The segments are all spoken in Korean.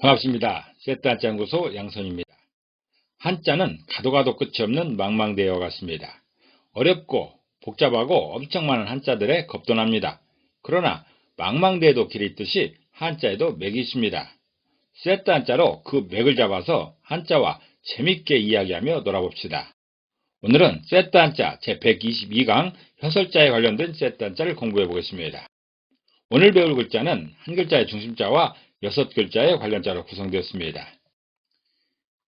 반갑습니다. 세트 한자 연구소 양선입니다. 한자는 가도 가도 끝이 없는 망망대해와 같습니다. 어렵고 복잡하고 엄청 많은 한자들에 겁도납니다. 그러나 망망대해도 길이 있듯이 한자에도 맥이 있습니다. 세트 한자로 그 맥을 잡아서 한자와 재밌게 이야기하며 놀아봅시다. 오늘은 세트 한자 제122강 혀설자에 관련된 세트 한자를 공부해 보겠습니다. 오늘 배울 글자는 한 글자의 중심자와 6글자의 관련자로 구성되었습니다.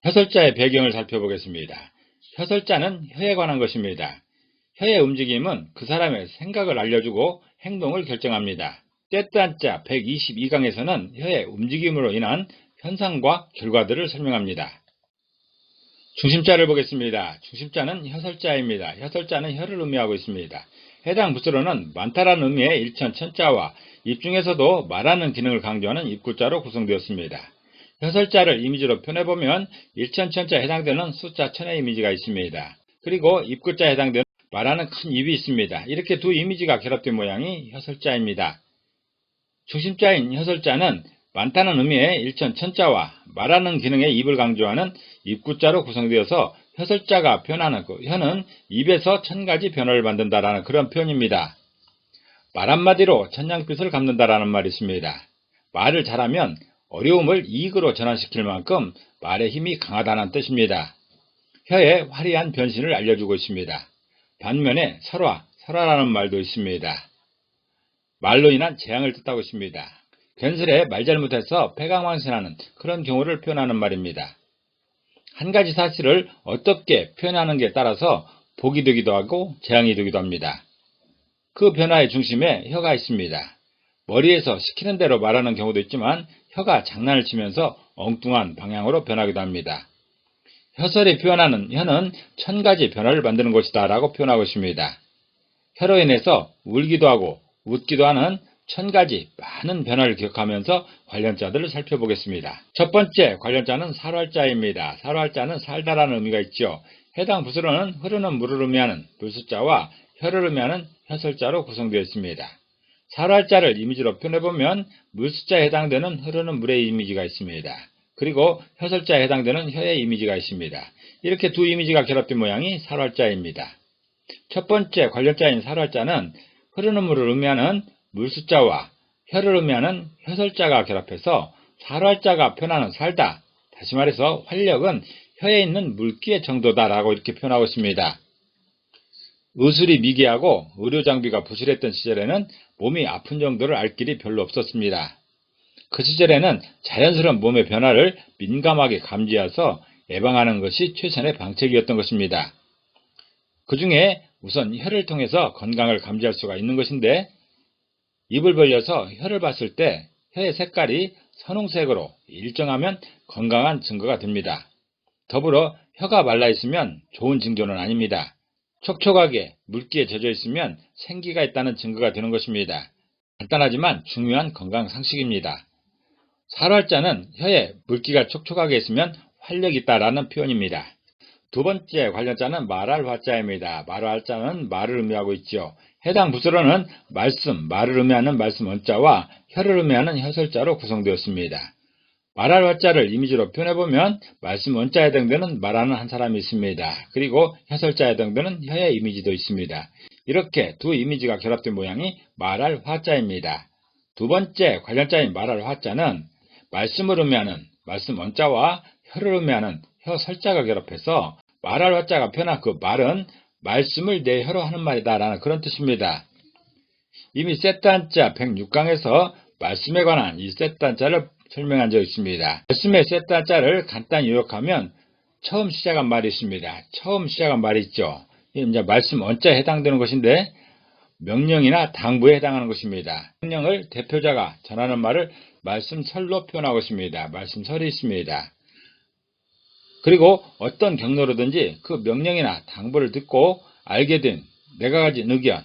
혀설자의 배경을 살펴보겠습니다. 혀설자는 혀에 관한 것입니다. 혀의 움직임은 그 사람의 생각을 알려주고 행동을 결정합니다. 세트 한자 122강에서는 혀의 움직임으로 인한 현상과 결과들을 설명합니다. 중심자를 보겠습니다. 중심자는 혀설자입니다. 혀설자는 혀를 의미하고 있습니다. 해당 부수로는 많다라는 의미의 일천, 천자와 입 중에서도 말하는 기능을 강조하는 입구자로 구성되었습니다. 혀설자를 이미지로 표현해보면 일천, 천자에 해당되는 숫자 천의 이미지가 있습니다. 그리고 입구자에 해당되는 말하는 큰 입이 있습니다. 이렇게 두 이미지가 결합된 모양이 혀설자입니다. 중심자인 혀설자는 많다는 의미의 일천, 천자와 말하는 기능의 입을 강조하는 입구자로 구성되어서 혀설자가 표현하는 그 혀는 입에서 천가지 변화를 만든다라는 그런 표현입니다. 말 한마디로 천냥빚을 갚는다라는 말이 있습니다. 말을 잘하면 어려움을 이익으로 전환시킬 만큼 말의 힘이 강하다는 뜻입니다. 혀의 화려한 변신을 알려주고 있습니다. 반면에 설화라는 말도 있습니다. 말로 인한 재앙을 뜻하고 있습니다. 괜스레 말 잘못해서 폐가망신하는 그런 경우를 표현하는 말입니다. 한 가지 사실을 어떻게 표현하는지에 따라서 복이 되기도 하고 재앙이 되기도 합니다. 그 변화의 중심에 혀가 있습니다. 머리에서 시키는 대로 말하는 경우도 있지만 혀가 장난을 치면서 엉뚱한 방향으로 변하기도 합니다. 혀설이 표현하는 혀는 천가지 변화를 만드는 것이다 라고 표현하고 있습니다. 혀로 인해서 울기도 하고 웃기도 하는 천가지 많은 변화를 기억하면서 관련자들을 살펴보겠습니다. 첫 번째 관련자는 살활자입니다. 살활자는 살다라는 의미가 있죠. 해당 부수로는 흐르는 물을 의미하는 물수자와 혀를 의미하는 혀설자로 구성되어 있습니다. 살활자를 이미지로 표현해보면 물수자에 해당되는 흐르는 물의 이미지가 있습니다. 그리고 혀설자에 해당되는 혀의 이미지가 있습니다. 이렇게 두 이미지가 결합된 모양이 살활자입니다. 첫 번째 관련자인 살활자는 흐르는 물을 의미하는 물수자와 혀를 의미하는 혀설자가 결합해서 살활자가 표현하는 살다, 다시 말해서 활력은 혀에 있는 물기의 정도다라고 이렇게 표현하고 있습니다. 의술이 미개하고 의료장비가 부실했던 시절에는 몸이 아픈 정도를 알 길이 별로 없었습니다. 그 시절에는 자연스러운 몸의 변화를 민감하게 감지해서 예방하는 것이 최선의 방책이었던 것입니다. 그 중에 우선 혀를 통해서 건강을 감지할 수가 있는 것인데, 입을 벌려서 혀를 봤을 때 혀의 색깔이 선홍색으로 일정하면 건강한 증거가 됩니다. 더불어 혀가 말라 있으면 좋은 징조는 아닙니다. 촉촉하게 물기에 젖어 있으면 생기가 있다는 증거가 되는 것입니다. 간단하지만 중요한 건강 상식입니다. 살활자는 혀에 물기가 촉촉하게 있으면 활력이 있다라는 표현입니다. 두 번째 관련자는 말할 화자입니다. 말할 자는 말을 의미하고 있죠. 해당 부수로는 말씀, 말을 의미하는 말씀 언자와 혀를 의미하는 혀설자로 구성되었습니다. 말할 화자를 이미지로 표현해보면 말씀 언자에 해당되는 말하는 한 사람이 있습니다. 그리고 혀설자에 해당되는 혀의 이미지도 있습니다. 이렇게 두 이미지가 결합된 모양이 말할 화자입니다. 두 번째 관련자인 말할 화자는 말씀을 의미하는 말씀 언자와 혀를 의미하는 혀설자가 결합해서 말할 화자가 표현한 그 말은 말씀을 내 혀로 하는 말이다 라는 그런 뜻입니다. 이미 세트 한자 106강에서 말씀에 관한 이 세트 한자를 설명한 적이 있습니다. 말씀의 세트 한자를 간단히 요약하면 처음 시작한 말이 있습니다. 처음 시작한 말이 있죠. 이제 말씀 언자에 해당되는 것인데 명령이나 당부에 해당하는 것입니다. 명령을 대표자가 전하는 말을 말씀설로 표현하고 있습니다. 말씀설이 있습니다. 그리고 어떤 경로로든지 그 명령이나 당부를 듣고 알게 된 내가 가진 의견,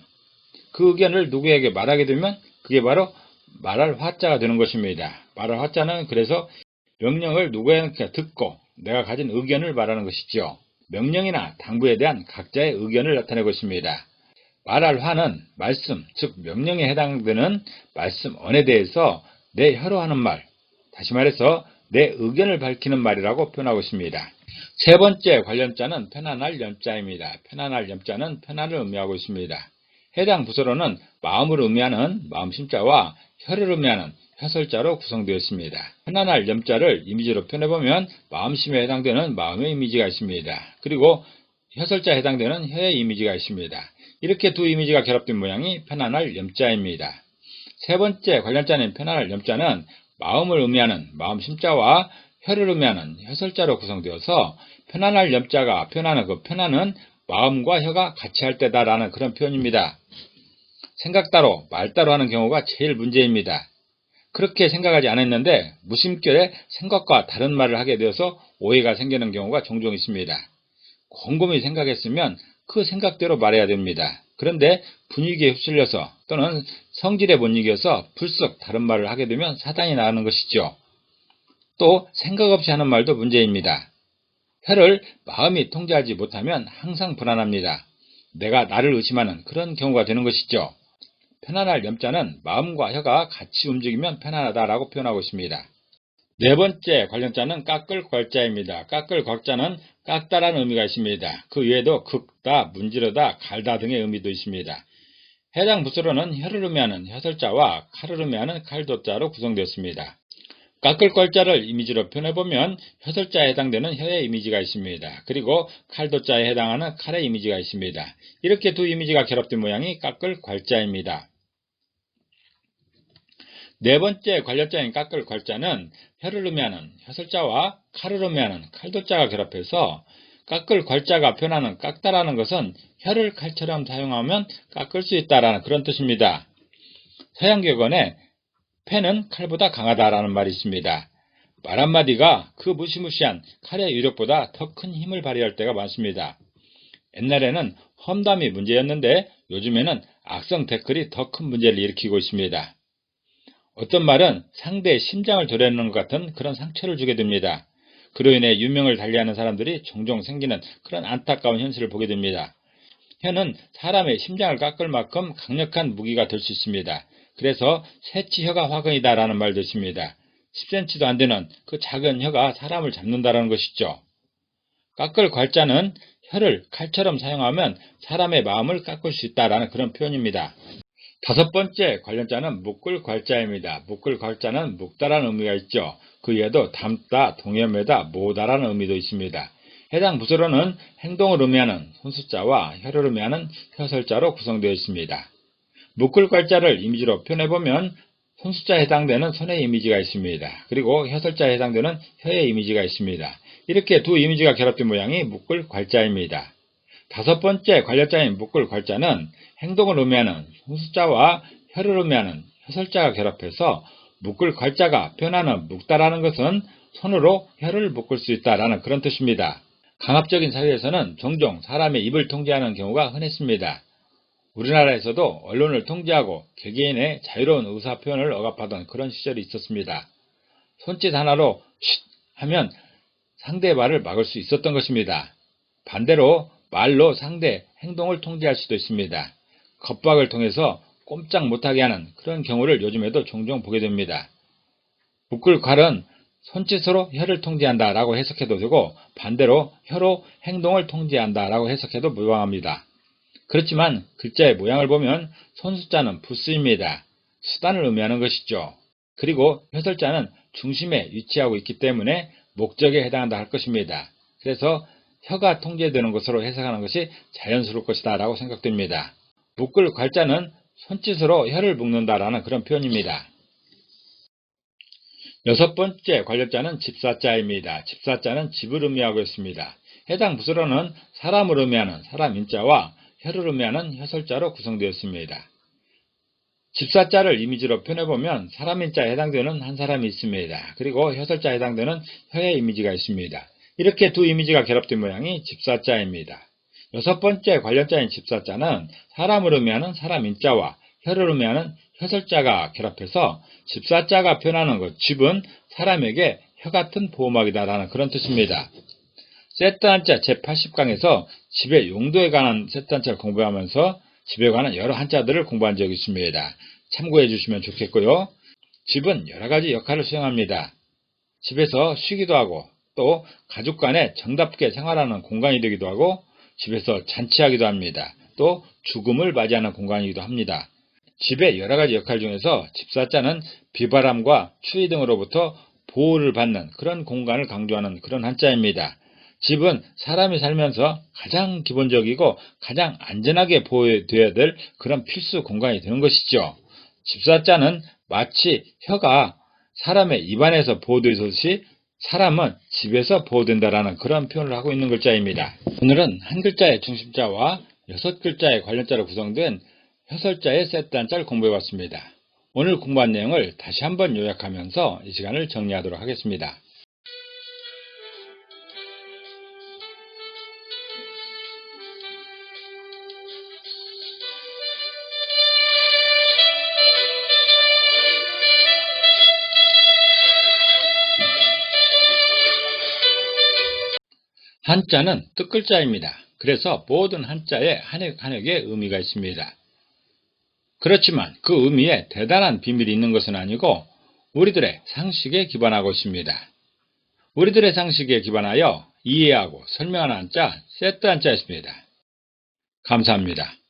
그 의견을 누구에게 말하게 되면 그게 바로 말할 화자가 되는 것입니다. 말할 화자는 그래서 명령을 누구에게 듣고 내가 가진 의견을 말하는 것이죠. 명령이나 당부에 대한 각자의 의견을 나타내고 있습니다. 말할 화는 말씀, 즉 명령에 해당되는 말씀언에 대해서 내 혀로 하는 말, 다시 말해서 내 의견을 밝히는 말이라고 표현하고 있습니다. 세 번째 관련자는 편안할 염자입니다. 편안할 염자는 편안을 의미하고 있습니다. 해당 부서로는 마음을 의미하는 마음심자와 혀를 의미하는 혀설자로 구성되어 있습니다. 편안할 염자를 이미지로 표현해보면 마음심에 해당되는 마음의 이미지가 있습니다. 그리고 혀설자에 해당되는 혀의 이미지가 있습니다. 이렇게 두 이미지가 결합된 모양이 편안할 염자입니다. 세 번째 관련자인 편안할 염자는 마음을 의미하는 마음심자와 혀를 의미하는 혀설자로 구성되어서 편안할 염자가 표현하는 그 편안은 마음과 혀가 같이 할 때다라는 그런 표현입니다. 생각 따로 말 따로 하는 경우가 제일 문제입니다. 그렇게 생각하지 않았는데 무심결에 생각과 다른 말을 하게 되어서 오해가 생기는 경우가 종종 있습니다. 곰곰이 생각했으면 그 생각대로 말해야 됩니다. 그런데 분위기에 휩쓸려서 또는 성질에 못 이겨서 불쑥 다른 말을 하게 되면 사단이 나는 것이죠. 또 생각 없이 하는 말도 문제입니다. 혀를 마음이 통제하지 못하면 항상 불안합니다. 내가 나를 의심하는 그런 경우가 되는 것이죠. 편안할 염자는 마음과 혀가 같이 움직이면 편안하다라고 표현하고 있습니다. 네 번째 관련자는 깎을 괄자입니다. 깎을 괄자는 깎다라는 의미가 있습니다. 그 외에도 긁다, 문지르다, 갈다 등의 의미도 있습니다. 해당 부서로는 혀를 의미하는 혀설자와 칼을 의미하는 칼도자로 구성되었습니다. 깎을 괄자를 이미지로 표현해보면 혀설자에 해당되는 혀의 이미지가 있습니다. 그리고 칼도자에 해당하는 칼의 이미지가 있습니다. 이렇게 두 이미지가 결합된 모양이 깎을 괄자입니다. 네 번째 관련자인 깎을 괄자는 혀를 의미하는 혀설자와 칼을 의미하는 칼도자가 결합해서 깎을 괄자가 표현하는 깎다라는 것은 혀를 칼처럼 사용하면 깎을 수 있다라는 그런 뜻입니다. 서양격언에 패는 칼보다 강하다라는 말이 있습니다. 말 한마디가 그 무시무시한 칼의 위력보다 더 큰 힘을 발휘할 때가 많습니다. 옛날에는 험담이 문제였는데 요즘에는 악성 댓글이 더 큰 문제를 일으키고 있습니다. 어떤 말은 상대의 심장을 도려내는 것 같은 그런 상처를 주게 됩니다. 그로 인해 유명을 달리하는 사람들이 종종 생기는 그런 안타까운 현실을 보게 됩니다. 혀는 사람의 심장을 깎을 만큼 강력한 무기가 될 수 있습니다. 그래서 새치혀가 화근이다 라는 말도 있습니다. 10cm도 안 되는 그 작은 혀가 사람을 잡는다라는 것이죠. 깎을 괄자는 혀를 칼처럼 사용하면 사람의 마음을 깎을 수 있다라는 그런 표현입니다. 다섯 번째 관련자는 묶을 괄자입니다. 묶을 괄자는 묶다라는 의미가 있죠. 그 외에도 담다, 동여매다, 모다라는 의미도 있습니다. 해당 부서로는 행동을 의미하는 손수자와 혀를 의미하는 혀설자로 구성되어 있습니다. 묶을 괄자를 이미지로 표현해보면 손수자에 해당되는 손의 이미지가 있습니다. 그리고 혀설자에 해당되는 혀의 이미지가 있습니다. 이렇게 두 이미지가 결합된 모양이 묶을 괄자입니다. 다섯 번째 관련자인 묶을 괄자는 행동을 의미하는 손수자와 혀를 의미하는 혀설자가 결합해서 묶을 괄자가 표현하는 묶다라는 것은 손으로 혀를 묶을 수 있다라는 그런 뜻입니다. 강압적인 사회에서는 종종 사람의 입을 통제하는 경우가 흔했습니다. 우리나라에서도 언론을 통제하고 개개인의 자유로운 의사표현을 억압하던 그런 시절이 있었습니다. 손짓 하나로 쉿 하면 상대의 말을 막을 수 있었던 것입니다. 반대로 말로 상대 행동을 통제할 수도 있습니다. 겁박을 통해서 꼼짝 못하게 하는 그런 경우를 요즘에도 종종 보게 됩니다. 묶을 괄은 손짓으로 혀를 통제한다 라고 해석해도 되고 반대로 혀로 행동을 통제한다 라고 해석해도 무방합니다. 그렇지만 글자의 모양을 보면 손수자는 부수입니다. 수단을 의미하는 것이죠. 그리고 혀설자는 중심에 위치하고 있기 때문에 목적에 해당한다 할 것입니다. 그래서 혀가 통제되는 것으로 해석하는 것이 자연스러울 것이다 라고 생각됩니다. 묶을 괄자는 손짓으로 혀를 묶는다라는 그런 표현입니다. 여섯 번째 관련자는 집사자입니다. 집사자는 집을 의미하고 있습니다. 해당 부서로는 사람을 의미하는 사람 인자와 혀를 의미하는 혀설자로 구성되었습니다. 집사자를 이미지로 표현해보면 사람 인자에 해당되는 한 사람이 있습니다. 그리고 혀설자에 해당되는 혀의 이미지가 있습니다. 이렇게 두 이미지가 결합된 모양이 집사자입니다. 여섯 번째 관련자인 집사자는 사람을 의미하는 사람 인자와 혀를 의미하는 혀설자가 결합해서 집사자가 표현하는 것, 집은 사람에게 혀 같은 보호막이다라는 그런 뜻입니다. 세트 한자 제80강에서 집의 용도에 관한 세트 한자를 공부하면서 집에 관한 여러 한자들을 공부한 적이 있습니다. 참고해 주시면 좋겠고요. 집은 여러 가지 역할을 수행합니다. 집에서 쉬기도 하고 또 가족 간에 정답게 생활하는 공간이 되기도 하고 집에서 잔치하기도 합니다. 또 죽음을 맞이하는 공간이기도 합니다. 집의 여러 가지 역할 중에서 집사자는 비바람과 추위 등으로부터 보호를 받는 그런 공간을 강조하는 그런 한자입니다. 집은 사람이 살면서 가장 기본적이고 가장 안전하게 보호되어야 될 그런 필수 공간이 되는 것이죠. 집사자는 마치 혀가 사람의 입안에서 보호되듯이 사람은 집에서 보호된다라는 그런 표현을 하고 있는 글자입니다. 오늘은 한 글자의 중심자와 6글자의 관련자로 구성된 혀설자의 세트 한자를 공부해봤습니다. 오늘 공부한 내용을 다시 한번 요약하면서 이 시간을 정리하도록 하겠습니다. 한자는 뜻글자입니다. 그래서 모든 한자에 한획의 의미가 있습니다. 그렇지만 그 의미에 대단한 비밀이 있는 것은 아니고 우리들의 상식에 기반하고 있습니다. 우리들의 상식에 기반하여 이해하고 설명하는 한자 세트 한자였습니다. 감사합니다.